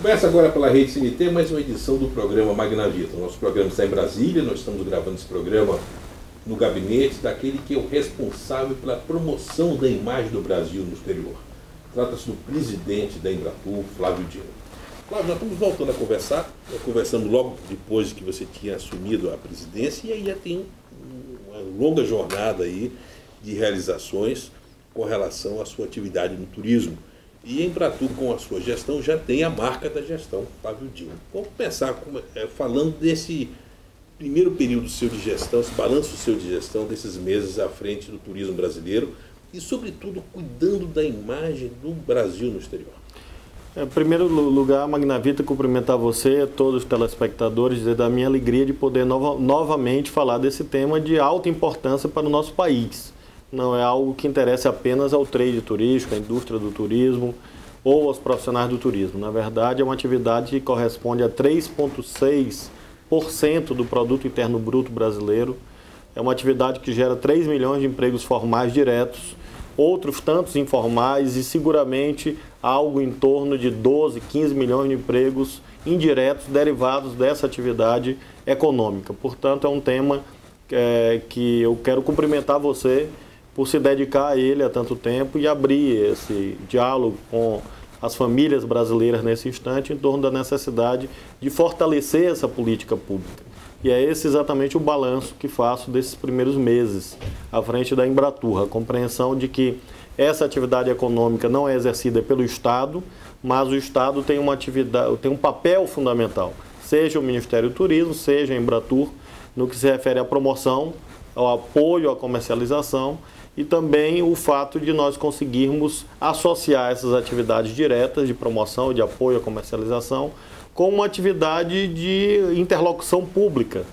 Começa agora pela Rede CNT mais uma edição do programa Magnavita. Nosso programa está em Brasília, nós estamos gravando esse programa no gabinete daquele que é o responsável pela promoção da imagem do Brasil no exterior. Trata-se do presidente da Embratur, Flávio Dino. Flávio, nós estamos voltando a conversar, nós conversamos logo depois que você tinha assumido a presidência, e aí já tem uma longa jornada aí de realizações com relação à sua atividade no turismo. E a Embratur, com a sua gestão, já tem a marca da gestão, Flávio Dino. Vamos começar falando desse primeiro período seu de gestão, esse balanço seu de gestão desses meses à frente do turismo brasileiro e, sobretudo, cuidando da imagem do Brasil no exterior. Em primeiro lugar, Magnavita, cumprimentar você, todos os telespectadores, dizer da minha alegria de poder novamente falar desse tema de alta importância para o nosso país. Não é algo que interessa apenas ao trade turístico, à indústria do turismo ou aos profissionais do turismo. Na verdade, é uma atividade que corresponde a 3,6% do produto interno bruto brasileiro. É uma atividade que gera 3 milhões de empregos formais diretos, outros tantos informais e seguramente algo em torno de 12, 15 milhões de empregos indiretos derivados dessa atividade econômica. Portanto, é um tema que eu quero cumprimentar você por se dedicar a ele há tanto tempo e abrir esse diálogo com as famílias brasileiras nesse instante em torno da necessidade de fortalecer essa política pública. E é esse exatamente o balanço que faço desses primeiros meses à frente da Embratur, a compreensão de que essa atividade econômica não é exercida pelo Estado, mas o Estado tem uma atividade, tem um papel fundamental, seja o Ministério do Turismo, seja a Embratur, no que se refere à promoção, ao apoio à comercialização e também o fato de nós conseguirmos associar essas atividades diretas de promoção, de apoio à comercialização, com uma atividade de interlocução pública,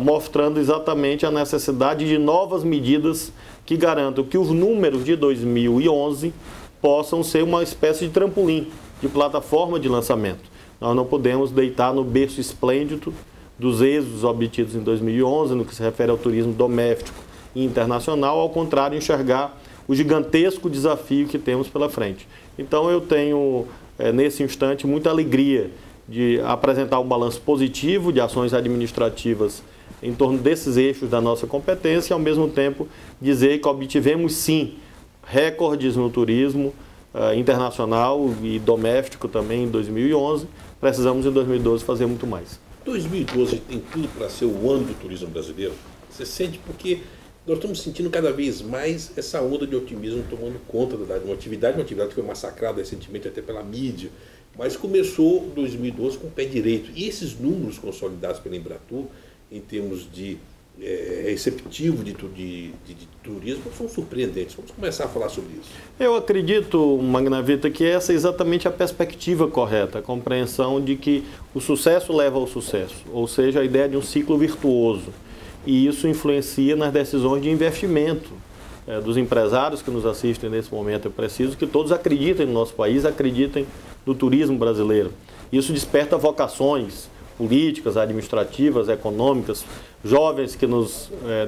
mostrando exatamente a necessidade de novas medidas que garantam que os números de 2011 possam ser uma espécie de trampolim, de plataforma de lançamento. Nós não podemos deitar no berço esplêndido dos êxitos obtidos em 2011, no que se refere ao turismo doméstico e internacional, ao contrário, enxergar o gigantesco desafio que temos pela frente. Então eu tenho, nesse instante, muita alegria de apresentar um balanço positivo de ações administrativas em torno desses eixos da nossa competência e, ao mesmo tempo, dizer que obtivemos, sim, recordes no turismo internacional e doméstico também em 2011. Precisamos, em 2012, fazer muito mais. 2012 tem tudo para ser o ano do turismo brasileiro? Você sente porque nós estamos sentindo cada vez mais essa onda de otimismo tomando conta de uma atividade que foi massacrada recentemente até pela mídia, mas começou 2012 com o pé direito. E esses números consolidados pela Embratur, em termos de receptivo de turismo, são surpreendentes. Vamos começar a falar sobre isso. Eu acredito, Magnavita, que essa é exatamente a perspectiva correta, a compreensão de que o sucesso leva ao sucesso, ou seja, a ideia de um ciclo virtuoso. E isso influencia nas decisões de investimento dos empresários que nos assistem nesse momento. É preciso que todos acreditem no nosso país, acreditem no turismo brasileiro. Isso desperta vocações políticas, administrativas, econômicas, jovens que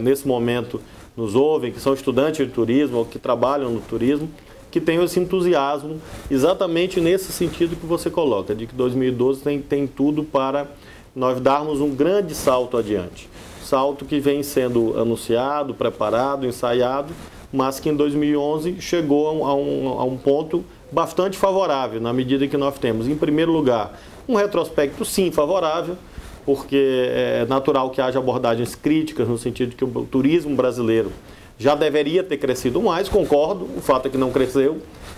nesse momento nos ouvem, que são estudantes de turismo ou que trabalham no turismo, que tenham esse entusiasmo exatamente nesse sentido que você coloca, de que 2012 tem tudo para nós darmos um grande salto adiante. Salto que vem sendo anunciado, preparado, ensaiado, mas que em 2011 chegou a um ponto bastante favorável, na medida que nós temos, em primeiro lugar, um retrospecto sim favorável, porque é natural que haja abordagens críticas no sentido de que o turismo brasileiro já deveria ter crescido mais, concordo, o fato é que não cresceu,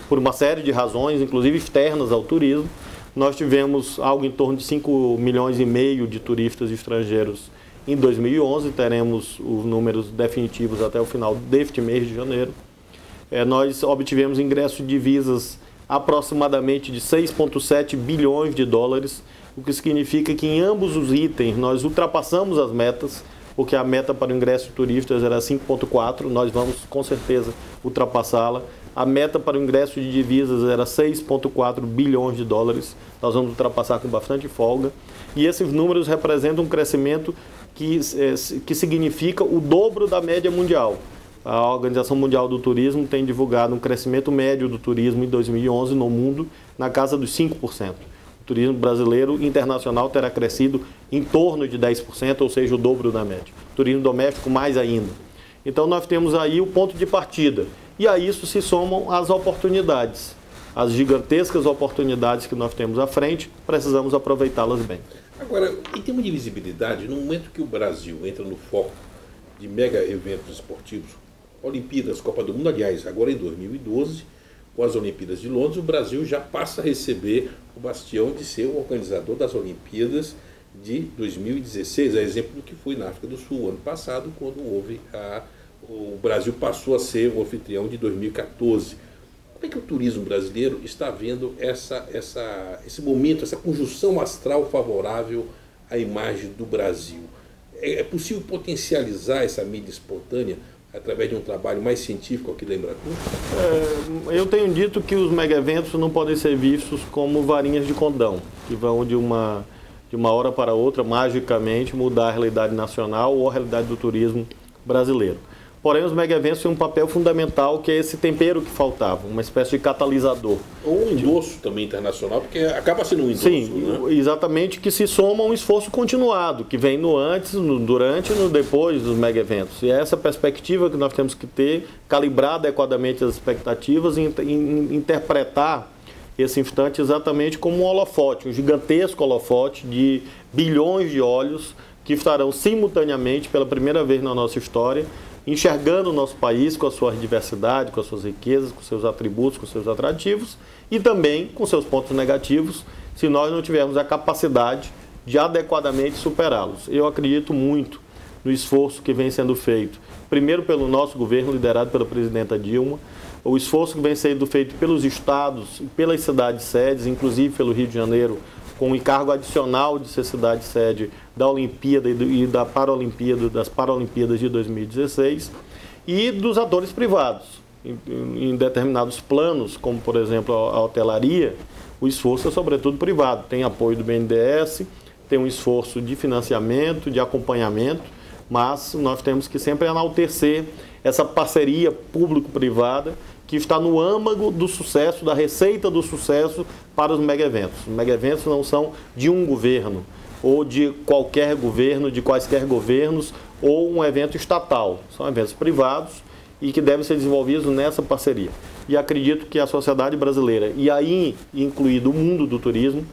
por uma série de razões, inclusive externas ao turismo. Nós tivemos algo em torno de 5,5 milhões de turistas estrangeiros em 2011, teremos os números definitivos até o final deste mês de janeiro. Nós obtivemos ingressos de divisas aproximadamente de 6,7 bilhões de dólares, o que significa que em ambos os itens nós ultrapassamos as metas, porque a meta para o ingresso de turistas era 5,4, nós vamos com certeza ultrapassá-la. A meta para o ingresso de divisas era 6,4 bilhões de dólares, nós vamos ultrapassar com bastante folga. E esses números representam um crescimento que significa o dobro da média mundial. A Organização Mundial do Turismo tem divulgado um crescimento médio do turismo em 2011 no mundo na casa dos 5%. turismo brasileiro internacional terá crescido em torno de 10%, ou seja, o dobro da média. Turismo doméstico mais ainda. Então nós temos aí o ponto de partida. E a isso se somam as oportunidades. As gigantescas oportunidades que nós temos à frente, precisamos aproveitá-las bem. Agora, em termos de visibilidade, no momento que o Brasil entra no foco de mega eventos esportivos, Olimpíadas, Copa do Mundo, aliás, agora em 2012, com as Olimpíadas de Londres, o Brasil já passa a receber o bastião de ser o organizador das Olimpíadas de 2016, a exemplo do que foi na África do Sul, ano passado, quando o Brasil passou a ser o anfitrião de 2014. Como é que o turismo brasileiro está vendo esse momento, essa conjunção astral favorável à imagem do Brasil? É possível potencializar essa mídia espontânea através de um trabalho mais científico aqui da Embratur? Eu tenho dito que os mega-eventos não podem ser vistos como varinhas de condão, que vão de uma hora para outra, magicamente, mudar a realidade nacional ou a realidade do turismo brasileiro. Porém, os mega-eventos têm um papel fundamental, que é esse tempero que faltava, uma espécie de catalisador. Ou um endosso também internacional, porque acaba sendo um endosso. Sim, né? Exatamente, que se soma a um esforço continuado, que vem no antes, no durante e no depois dos mega-eventos. E é essa perspectiva que nós temos que ter, calibrar adequadamente as expectativas e interpretar esse instante exatamente como um holofote, um gigantesco holofote de bilhões de olhos que estarão simultaneamente, pela primeira vez na nossa história, enxergando o nosso país com a sua diversidade, com as suas riquezas, com seus atributos, com seus atrativos e também com seus pontos negativos, se nós não tivermos a capacidade de adequadamente superá-los. Eu acredito muito no esforço que vem sendo feito, primeiro pelo nosso governo, liderado pela presidenta Dilma, o esforço que vem sendo feito pelos estados e pelas cidades-sedes, inclusive pelo Rio de Janeiro, com o encargo adicional de ser cidade-sede da Olimpíada e da Paralimpíada, das Paralimpíadas de 2016, e dos atores privados. Em determinados planos, como por exemplo a hotelaria, o esforço é sobretudo privado. Tem apoio do BNDES, tem um esforço de financiamento, de acompanhamento, mas nós temos que sempre enaltecer essa parceria público-privada que está no âmago do sucesso, da receita do sucesso para os mega-eventos. Os mega-eventos não são de um governo, ou de qualquer governo, de quaisquer governos, ou um evento estatal. São eventos privados e que devem ser desenvolvidos nessa parceria. E acredito que a sociedade brasileira, e aí incluído o mundo do turismo,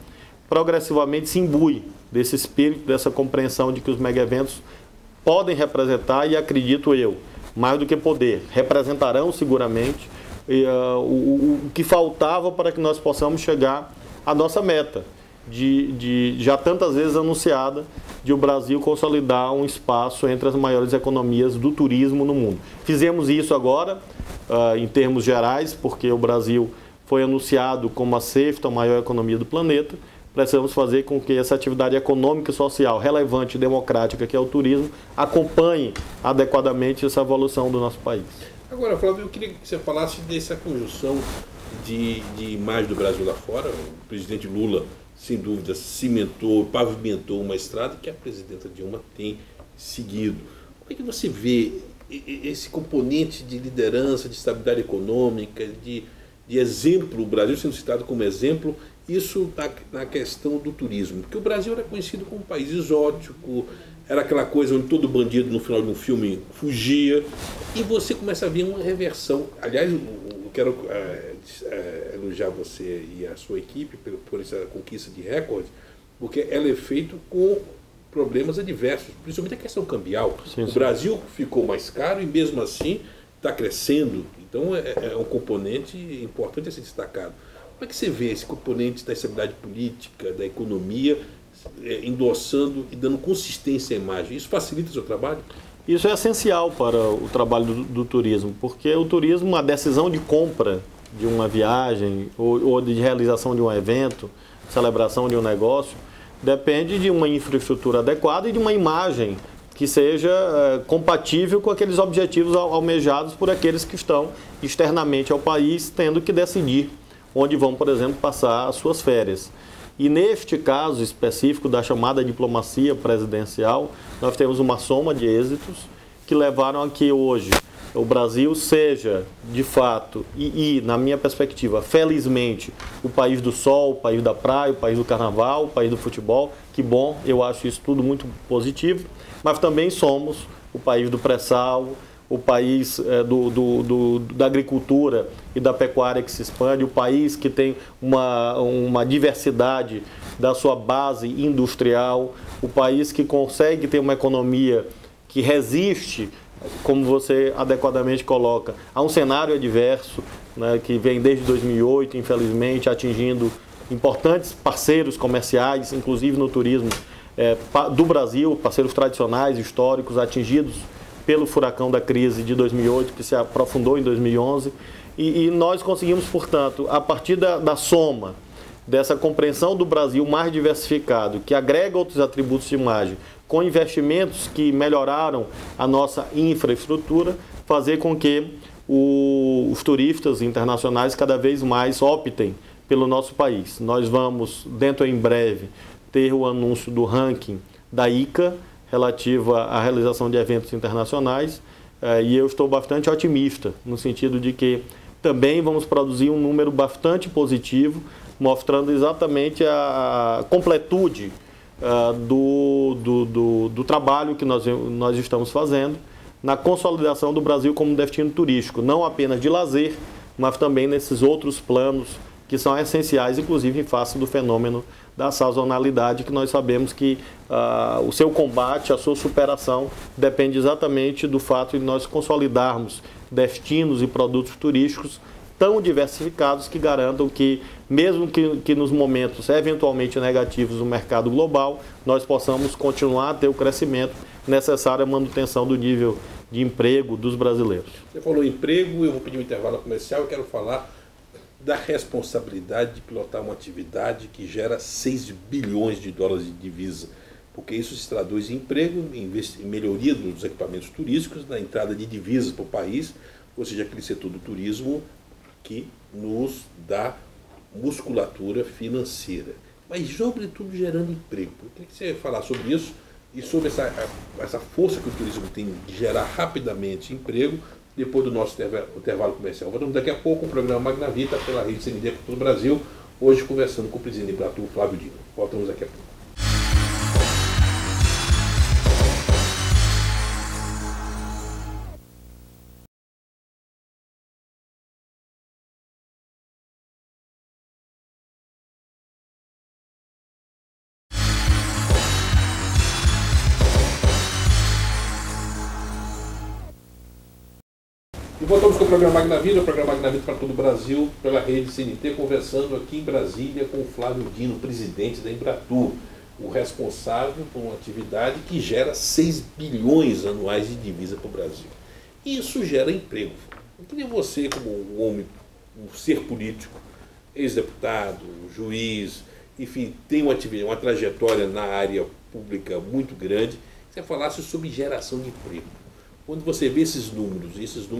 progressivamente se imbui desse espírito, dessa compreensão de que os mega-eventos podem representar, e acredito eu, mais do que poder, representarão seguramente o que faltava para que nós possamos chegar à nossa meta, já tantas vezes anunciada, de o Brasil consolidar um espaço entre as maiores economias do turismo no mundo. Fizemos isso agora, em termos gerais, porque o Brasil foi anunciado como a sexta maior economia do planeta. Precisamos fazer com que essa atividade econômica e social relevante e democrática, que é o turismo, acompanhe adequadamente essa evolução do nosso país. Agora, Flávio, eu queria que você falasse dessa conjunção de imagem do Brasil lá fora. O presidente Lula, sem dúvida, cimentou, pavimentou uma estrada que a presidenta Dilma tem seguido. Como é que você vê esse componente de liderança, de estabilidade econômica, de exemplo, o Brasil sendo citado como exemplo, isso na questão do turismo? Porque o Brasil era conhecido como um país exótico, era aquela coisa onde todo bandido no final de um filme fugia, e você começa a ver uma reversão. Aliás, eu quero elogiar você e a sua equipe por essa conquista de recorde, porque ela é feita com problemas adversos, principalmente a questão cambial. Sim. O Brasil ficou mais caro e mesmo assim está crescendo, então é um componente importante a ser destacado. Como é que você vê esse componente da estabilidade política, da economia, endossando e dando consistência à imagem? Isso facilita o seu trabalho? Isso é essencial para o trabalho do turismo, porque o turismo, a decisão de compra de uma viagem ou de realização de um evento, celebração de um negócio, depende de uma infraestrutura adequada e de uma imagem que seja compatível com aqueles objetivos almejados por aqueles que estão externamente ao país, tendo que decidir onde vão, por exemplo, passar as suas férias. E neste caso específico da chamada diplomacia presidencial, nós temos uma soma de êxitos que levaram a que hoje o Brasil seja, de fato, na minha perspectiva, felizmente, o país do sol, o país da praia, o país do carnaval, o país do futebol. Que bom, eu acho isso tudo muito positivo, mas também somos o país do pré-sal, o país da agricultura e da pecuária que se expande, o país que tem uma diversidade da sua base industrial, o país que consegue ter uma economia que resiste, como você adequadamente coloca, a um cenário adverso, né, que vem desde 2008, infelizmente, atingindo importantes parceiros comerciais, inclusive no turismo do Brasil, parceiros tradicionais, históricos, atingidos pelo furacão da crise de 2008, que se aprofundou em 2011. E nós conseguimos, portanto, a partir da soma dessa compreensão do Brasil mais diversificado, que agrega outros atributos de imagem, com investimentos que melhoraram a nossa infraestrutura, fazer com que os turistas internacionais cada vez mais optem pelo nosso país. Nós vamos, dentro em breve, ter o anúncio do ranking da ICA, relativa à realização de eventos internacionais, e eu estou bastante otimista, no sentido de que também vamos produzir um número bastante positivo, mostrando exatamente a completude do trabalho que nós estamos fazendo na consolidação do Brasil como destino turístico, não apenas de lazer, mas também nesses outros planos que são essenciais, inclusive em face do fenômeno da sazonalidade, que nós sabemos que o seu combate, a sua superação, depende exatamente do fato de nós consolidarmos destinos e produtos turísticos tão diversificados que garantam que, mesmo que nos momentos eventualmente negativos do mercado global, nós possamos continuar a ter o crescimento necessário à manutenção do nível de emprego dos brasileiros. Você falou emprego, eu vou pedir um intervalo comercial, eu quero falar da responsabilidade de pilotar uma atividade que gera 6 bilhões de dólares de divisa, porque isso se traduz em emprego, em melhoria dos equipamentos turísticos, na entrada de divisas para o país, ou seja, aquele setor do turismo que nos dá musculatura financeira, mas sobretudo gerando emprego. Eu queria que você falasse sobre isso e sobre essa força que o turismo tem de gerar rapidamente emprego, depois do nosso intervalo comercial. Voltamos daqui a pouco com o programa Magnavita pela Rede CND para todo o Brasil, hoje conversando com o presidente de Embratur, Flávio Dino. Voltamos daqui a pouco. E voltamos com o programa Magnavita, o programa Magnavita para todo o Brasil, pela Rede CNT, conversando aqui em Brasília com o Flávio Dino, presidente da Embratur, o responsável por uma atividade que gera 6 bilhões anuais de divisa para o Brasil. E isso gera emprego. Eu queria você, como um homem, um ser político, ex-deputado, juiz, enfim, tem uma trajetória na área pública muito grande, que você falasse sobre geração de emprego. Quando você vê esses números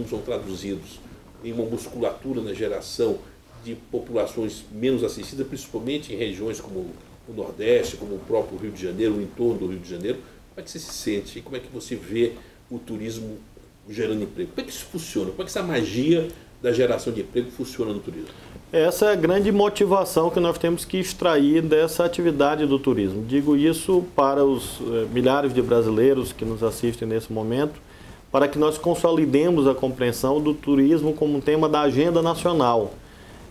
são traduzidos em uma musculatura na geração de populações menos assistidas, principalmente em regiões como o Nordeste, como o próprio Rio de Janeiro, o entorno do Rio de Janeiro, como é que você se sente? Como é que você vê o turismo gerando emprego? Como é que isso funciona? Como é que essa magia da geração de emprego funciona no turismo? Essa é a grande motivação que nós temos que extrair dessa atividade do turismo. Digo isso para os milhares de brasileiros que nos assistem nesse momento, para que nós consolidemos a compreensão do turismo como um tema da agenda nacional.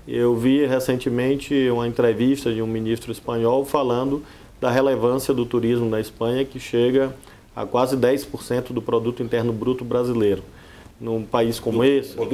Eu vi recentemente uma entrevista de um ministro espanhol falando da relevância do turismo na Espanha, que chega a quase 10% do produto interno bruto brasileiro. Num país como esse, do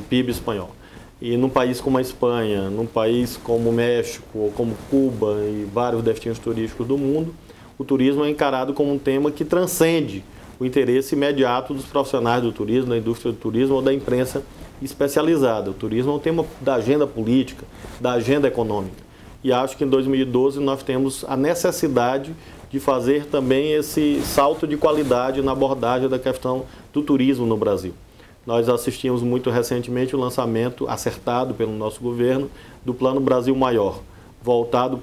PIB espanhol. E num país como a Espanha, num país como o México, ou como Cuba e vários destinos turísticos do mundo, o turismo é encarado como um tema que transcende o interesse imediato dos profissionais do turismo, da indústria do turismo ou da imprensa especializada. O turismo é um tema da agenda política, da agenda econômica. E acho que em 2012 nós temos a necessidade de fazer também esse salto de qualidade na abordagem da questão do turismo no Brasil. Nós assistimos muito recentemente o lançamento, acertado pelo nosso governo, do Plano Brasil Maior, voltado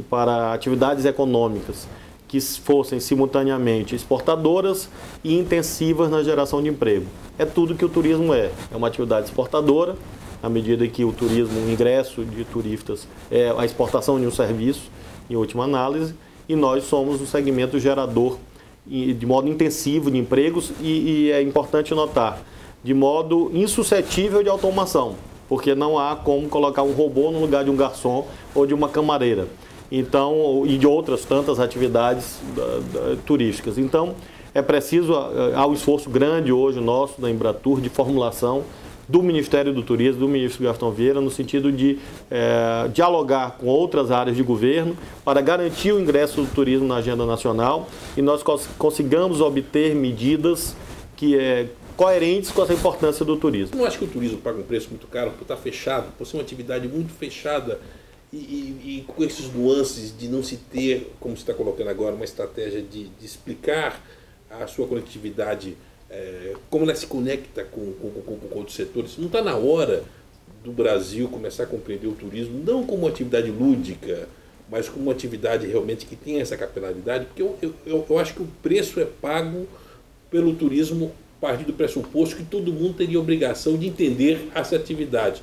para atividades econômicas que fossem simultaneamente exportadoras e intensivas na geração de emprego. É tudo que o turismo é. É uma atividade exportadora, à medida que o turismo, o ingresso de turistas é a exportação de um serviço, em última análise, e nós somos um segmento gerador de modo intensivo de empregos e é importante notar, de modo insuscetível de automação, porque não há como colocar um robô no lugar de um garçom ou de uma camareira. Então, e de outras tantas atividades turísticas. Então, é preciso, há um esforço grande hoje nosso da Embratur de formulação do Ministério do Turismo, do ministro Gastão Vieira, no sentido de dialogar com outras áreas de governo para garantir o ingresso do turismo na agenda nacional e nós consigamos obter medidas coerentes com essa importância do turismo. Eu não acho que o turismo paga um preço muito caro por estar fechado, por ser uma atividade muito fechada e com esses nuances de não se ter, como você está colocando agora, uma estratégia de explicar a sua conectividade, como ela se conecta com outros setores. Não está na hora do Brasil começar a compreender o turismo, não como uma atividade lúdica, mas como uma atividade realmente que tem essa capilaridade, porque eu acho que o preço é pago pelo turismo a partir do pressuposto que todo mundo teria obrigação de entender essa atividade.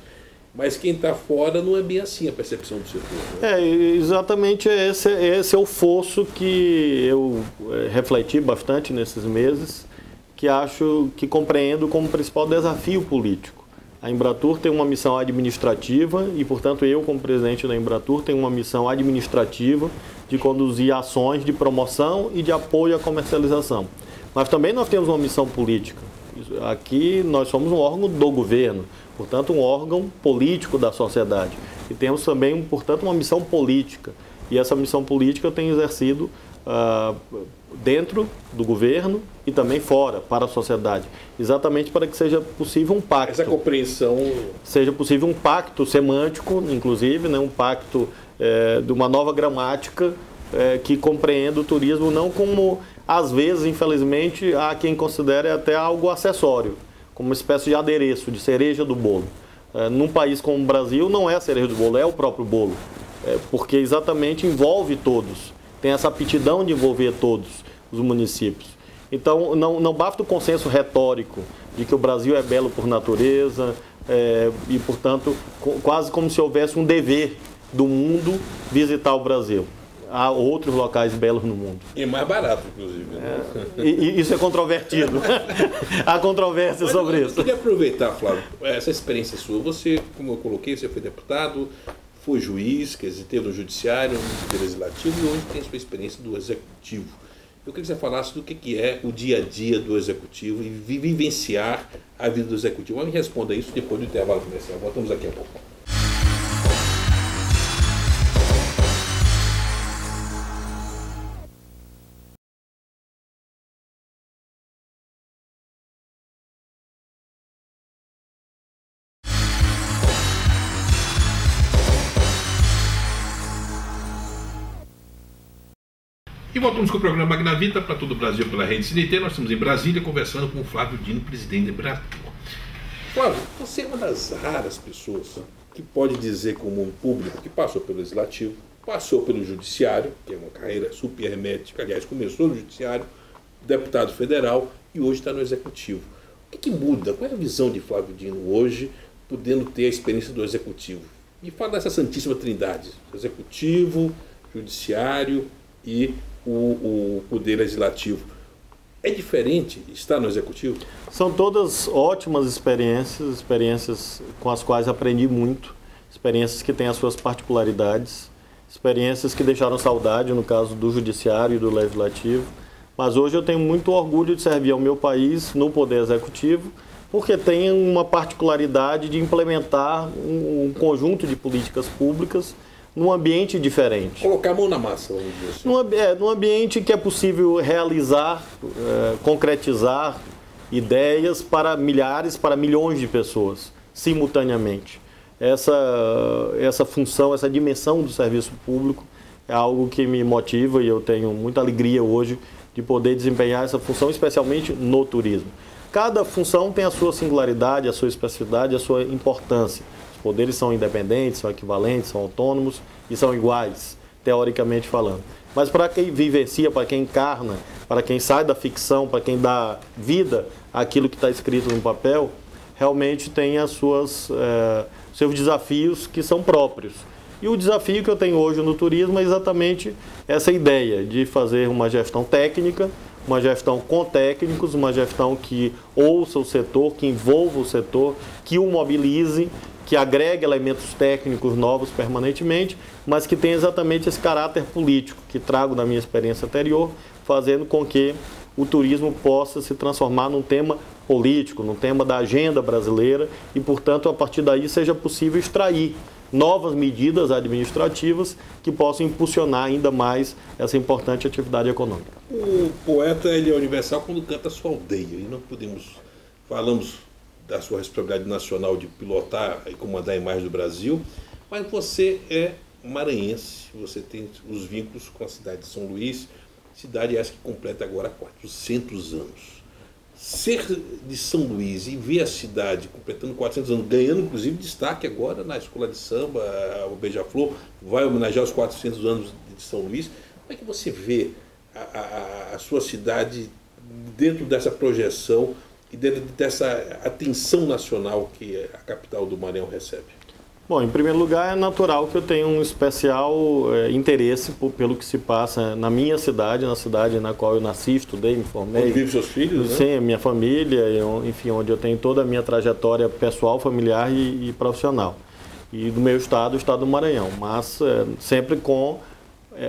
Mas quem está fora não é bem assim a percepção do setor. Né? Exatamente esse é o fosso que eu refleti bastante nesses meses, que acho que compreendo como principal desafio político. A Embratur tem uma missão administrativa e, portanto, eu, como presidente da Embratur, tenho uma missão administrativa de conduzir ações de promoção e de apoio à comercialização. Mas também nós temos uma missão política. Aqui nós somos um órgão do governo, portanto um órgão político da sociedade. E temos também, portanto, uma missão política. E essa missão política eu tenho exercido dentro do governo e também fora, para a sociedade. Exatamente para que seja possível um pacto. Essa compreensão... Seja possível um pacto semântico, inclusive, né, um pacto de uma nova gramática que compreenda o turismo não como... Às vezes, infelizmente, há quem considere até algo acessório, como uma espécie de adereço, de cereja do bolo. Num país como o Brasil, não é a cereja do bolo, é o próprio bolo, porque exatamente envolve todos, tem essa aptidão de envolver todos os municípios. Então, não basta o consenso retórico de que o Brasil é belo por natureza e, portanto, quase como se houvesse um dever do mundo visitar o Brasil. Há outros locais belos no mundo. E mais barato, inclusive. Né? E isso é controvertido. Há controvérsia sobre isso. Eu queria aproveitar, Flávio, essa experiência sua. Você, como eu coloquei, você foi deputado, foi juiz, quer dizer, teve no judiciário, no legislativo e hoje tem a sua experiência do executivo. Eu queria que você falasse do que é o dia a dia do executivo e vivenciar a vida do executivo. Mas me responda isso depois do intervalo comercial. Voltamos daqui a pouco. E voltamos com o programa Magnavita para todo o Brasil pela Rede CNT. Nós estamos em Brasília conversando com o Flávio Dino, presidente da Embratur. Flávio, você é uma das raras pessoas que pode dizer como um público que passou pelo Legislativo, passou pelo Judiciário, que é uma carreira super hermética, aliás, começou no Judiciário, deputado federal e hoje está no Executivo. O que muda? Qual é a visão de Flávio Dino hoje, podendo ter a experiência do Executivo? Me fala dessa santíssima trindade, Executivo, Judiciário e o Poder Legislativo. É diferente estar no Executivo? São todas ótimas experiências com as quais aprendi muito, experiências que têm as suas particularidades, experiências que deixaram saudade, no caso do Judiciário e do Legislativo. Mas hoje eu tenho muito orgulho de servir ao meu país no Poder Executivo, porque tem uma particularidade de implementar um conjunto de políticas públicas num ambiente diferente. Colocar a mão na massa, vamos dizer assim. Num ambiente que é possível realizar, concretizar ideias para milhares, para milhões de pessoas, simultaneamente. Essa função, essa dimensão do serviço público é algo que me motiva e eu tenho muita alegria hoje de poder desempenhar essa função, especialmente no turismo. Cada função tem a sua singularidade, a sua especificidade, a sua importância. Os poderes são independentes, são equivalentes, são autônomos e são iguais, teoricamente falando. Mas para quem vivencia, para quem encarna, para quem sai da ficção, para quem dá vida àquilo que está escrito no papel, realmente tem as seus desafios que são próprios. E o desafio que eu tenho hoje no turismo é exatamente essa ideia de fazer uma gestão técnica, uma gestão com técnicos, uma gestão que ouça o setor, que envolva o setor, que o mobilize, que agregue elementos técnicos novos permanentemente, mas que tenha exatamente esse caráter político que trago da minha experiência anterior, fazendo com que o turismo possa se transformar num tema político, num tema da agenda brasileira e, portanto, a partir daí seja possível extrair novas medidas administrativas que possam impulsionar ainda mais essa importante atividade econômica. O poeta ele é universal quando canta a sua aldeia, e não falamos da sua responsabilidade nacional de pilotar e comandar a imagem do Brasil, mas você é maranhense, você tem os vínculos com a cidade de São Luís, cidade essa que completa agora 400 anos. Ser de São Luís e ver a cidade completando 400 anos, ganhando inclusive destaque agora na escola de samba, o Beija-Flor vai homenagear os 400 anos de São Luís. Como é que você vê a sua cidade dentro dessa projeção e dentro dessa atenção nacional que a capital do Maranhão recebe? Bom, em primeiro lugar, é natural que eu tenha um especial interesse pelo que se passa na minha cidade, na cidade na qual eu nasci, estudei, me formei. Onde vivem seus filhos, né? Sim, a minha família, enfim, onde eu tenho toda a minha trajetória pessoal, familiar e profissional. E do meu estado, o estado do Maranhão, mas sempre com,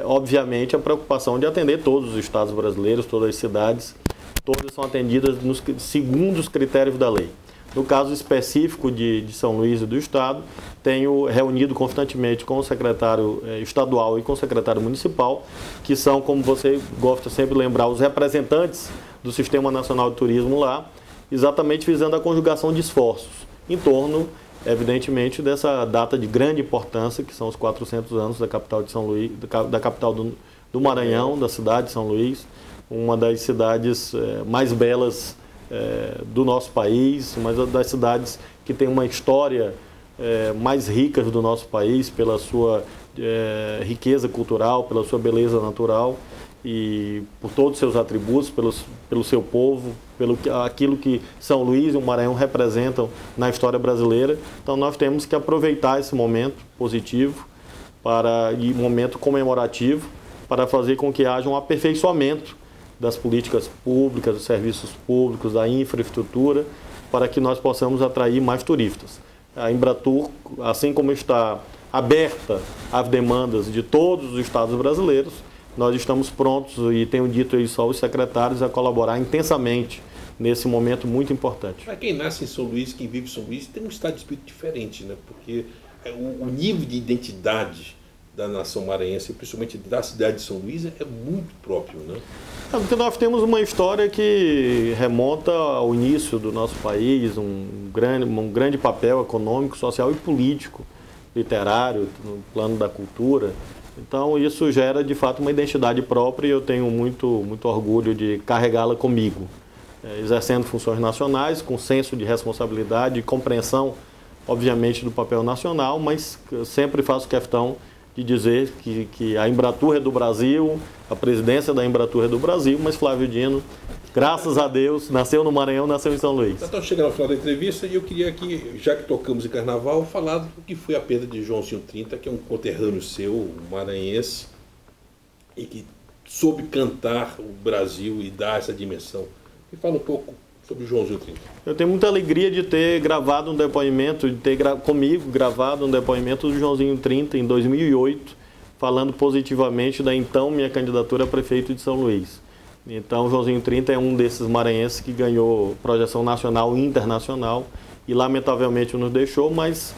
obviamente, a preocupação de atender todos os estados brasileiros, todas as cidades, todas são atendidas segundo os critérios da lei. No caso específico de São Luís e do Estado, tenho reunido constantemente com o secretário estadual e com o secretário municipal, que são, como você gosta sempre de lembrar, os representantes do Sistema Nacional de Turismo lá, exatamente visando a conjugação de esforços em torno, evidentemente, dessa data de grande importância, que são os 400 anos da capital de São Luís, da capital do Maranhão, da cidade de São Luís, uma das cidades mais belas do nosso país, uma das cidades que tem uma história mais rica do nosso país, pela sua riqueza cultural, pela sua beleza natural e por todos os seus atributos, pelo seu povo, aquilo que São Luís e o Maranhão representam na história brasileira. Então nós temos que aproveitar esse momento positivo e momento comemorativo para fazer com que haja um aperfeiçoamento das políticas públicas, dos serviços públicos, da infraestrutura, para que nós possamos atrair mais turistas. A Embratur, assim como está aberta às demandas de todos os estados brasileiros, nós estamos prontos, e tenho dito isso aos secretários, a colaborar intensamente nesse momento muito importante. Para quem nasce em São Luís, quem vive em São Luís, tem um estado de espírito diferente, né? Porque o nível de identidade da nação maranhense, principalmente da cidade de São Luís, é muito próprio, né? Porque nós temos uma história que remonta ao início do nosso país, um grande papel econômico, social e político, literário, no plano da cultura. Então isso gera de fato uma identidade própria e eu tenho muito orgulho de carregá-la comigo, exercendo funções nacionais, com senso de responsabilidade e compreensão, obviamente, do papel nacional, mas sempre faço questão de dizer que a Embratur é do Brasil, a presidência da Embratur é do Brasil, mas Flávio Dino, graças a Deus, nasceu no Maranhão, nasceu em São Luís. Então, chegando ao final da entrevista, e eu queria aqui, já que tocamos em Carnaval, falar do que foi a perda de Joãozinho 30, que é um conterrâneo seu, um maranhense, e que soube cantar o Brasil e dar essa dimensão. Me fala um pouco sobre o Joãozinho 30. Eu tenho muita alegria de ter gravado um depoimento, de ter comigo gravado um depoimento do Joãozinho 30 em 2008, falando positivamente da então minha candidatura a prefeito de São Luís. Então, o Joãozinho 30 é um desses maranhenses que ganhou projeção nacional e internacional e lamentavelmente nos deixou, mas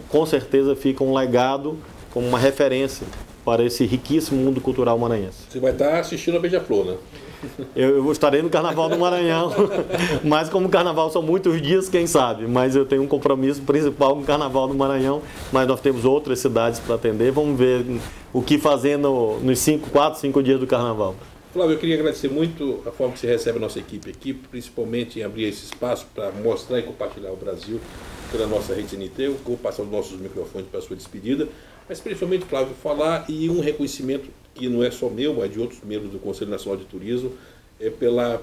com certeza fica um legado como uma referência para esse riquíssimo mundo cultural maranhense. Você vai estar assistindo a Beija-Flor, né? Eu estarei no Carnaval do Maranhão, mas como o Carnaval são muitos dias, quem sabe, mas eu tenho um compromisso principal com o Carnaval do Maranhão, mas nós temos outras cidades para atender, vamos ver o que fazer nos 4, 5 dias do Carnaval. Flávio, eu queria agradecer muito a forma que você recebe a nossa equipe aqui, principalmente em abrir esse espaço para mostrar e compartilhar o Brasil pela nossa rede CNT. Eu vou passar os nossos microfones para a sua despedida, mas principalmente, Flávio, falar e um reconhecimento e não é só meu, mas de outros membros do Conselho Nacional de Turismo,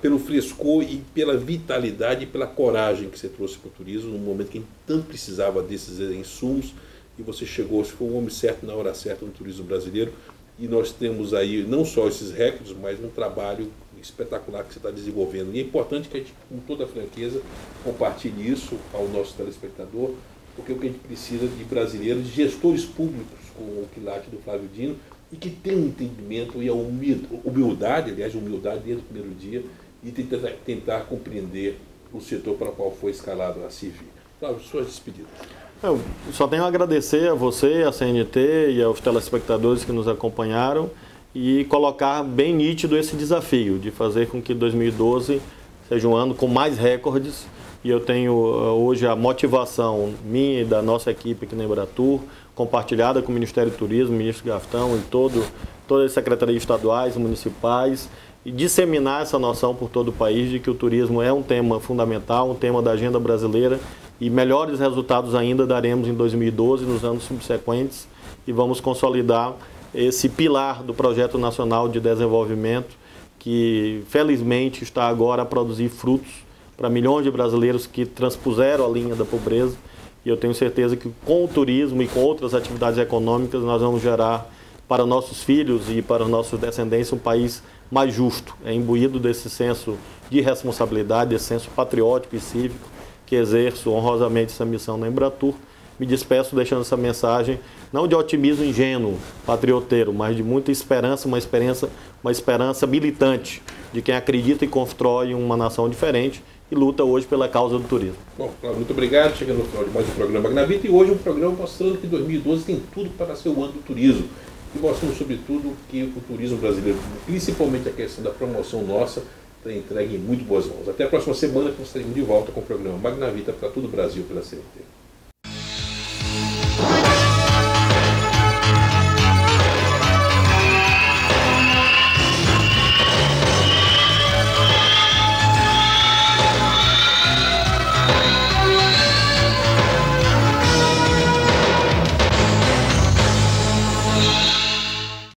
pelo frescor e pela vitalidade e pela coragem que você trouxe para o turismo, num momento que a gente tanto precisava desses insumos, e você chegou, você foi um homem certo na hora certa no turismo brasileiro, e nós temos aí não só esses recordes, mas um trabalho espetacular que você está desenvolvendo. E é importante que a gente, com toda a franqueza, compartilhe isso ao nosso telespectador, porque o que a gente precisa de brasileiros, de gestores públicos, com o quilate do Flávio Dino, e que tem um entendimento e a humildade, aliás, humildade desde o primeiro dia, e tentar compreender o setor para o qual foi escalado a Civil. Flávio, suas despedidas. Eu só tenho a agradecer a você, a CNT e aos telespectadores que nos acompanharam e colocar bem nítido esse desafio de fazer com que 2012 seja um ano com mais recordes. E eu tenho hoje a motivação minha e da nossa equipe aqui na Embratur, compartilhada com o Ministério do Turismo, o ministro Gaftão e todas as secretarias estaduais, municipais, e disseminar essa noção por todo o país de que o turismo é um tema fundamental, um tema da agenda brasileira, e melhores resultados ainda daremos em 2012, nos anos subsequentes, e vamos consolidar esse pilar do Projeto Nacional de Desenvolvimento, que felizmente está agora a produzir frutos para milhões de brasileiros que transpuseram a linha da pobreza. E eu tenho certeza que com o turismo e com outras atividades econômicas nós vamos gerar para nossos filhos e para os nossos descendentes um país mais justo, imbuído desse senso de responsabilidade, desse senso patriótico e cívico que exerço honrosamente essa missão na Embratur. Me despeço deixando essa mensagem, não de otimismo ingênuo, patrioteiro, mas de muita esperança, uma esperança militante de quem acredita e constrói uma nação diferente e luta hoje pela causa do turismo. Bom, Flávio, muito obrigado. Chegando no final de mais um programa Magnavita, e hoje um programa mostrando que 2012 tem tudo para ser o ano do turismo. E mostrando, sobretudo, que o turismo brasileiro, principalmente a questão da promoção nossa, está entregue em muito boas mãos. Até a próxima semana, que nós estaremos de volta com o programa Magnavita para todo o Brasil pela CNT.